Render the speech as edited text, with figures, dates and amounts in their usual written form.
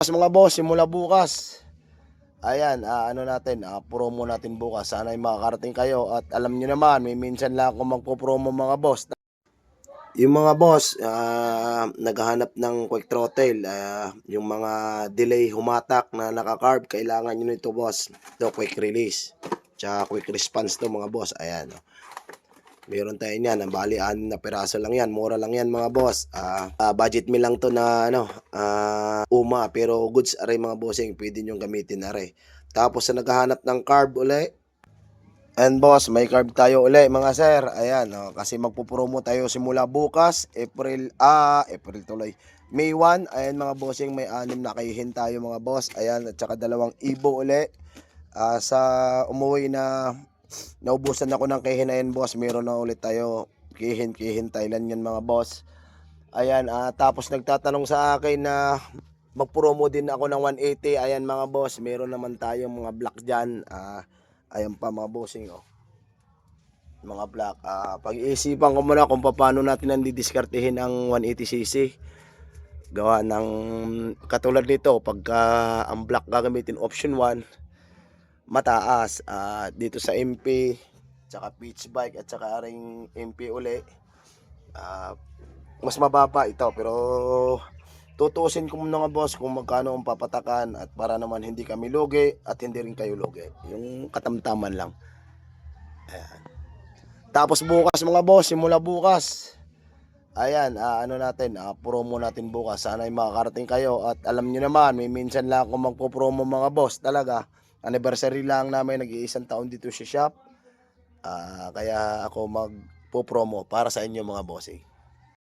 Mga boss, simula bukas. Ayan, ano natin, promo natin bukas. Sana'y makakarating kayo at alam niyo naman, may minsan lang ako magpo-promo mga boss. Yung mga boss, naghahanap ng quick throttle, yung mga delay humatak na naka-carb, kailangan nyo nito boss. Ito, quick release. Tsaka quick response to mga boss. Ayan, meron tayo niyan. Bali, 6 na piraso lang yan. Mura lang yan mga boss. Budget meal lang to na pero goods aray mga bossing. Pwede nyo gamitin aray. Tapos sa naghahanap ng carb uli. And boss, may carb tayo uli mga sir. Ayan, kasi magpo-promo tayo simula bukas, April tuloy. May 1, ayan mga bossing, may 6 na kayuhin tayo mga boss. Ayan, at saka 2 ibo uli. Sa umuwi na naubusan ako ng kihin, ayan boss, meron na ulit tayo kihin Thailand yan mga boss. Ayan, tapos nagtatanong sa akin na mag-promo din ako ng 180. Ayan mga boss, meron naman tayong mga black dyan. Ayan pa mga bossing, mga black. Pag-iisipan ko muna kung paano natin nandidiskartehin ang 180cc. Gawa ng katulad nito, pagka ang black gagamitin option 1, mataas. Dito sa MP, tsaka pitch bike at tsaka ring MP uli, mas mababa ito. Pero tutusin ko muna nga boss kung magkano ang papatakan, at para naman hindi kami lugi at hindi rin kayo lugi, yung katamtaman lang. Ayan. Tapos bukas mga boss, simula bukas, ayan, ano natin, promo natin bukas. Sana'y makakarating kayo at alam nyo naman, may minsan lang ako magpo-promo mga boss. Talaga, anniversary lang namin, nag-iisang taon dito sa shop. Kaya ako magpo-promo para sa inyo mga bossing.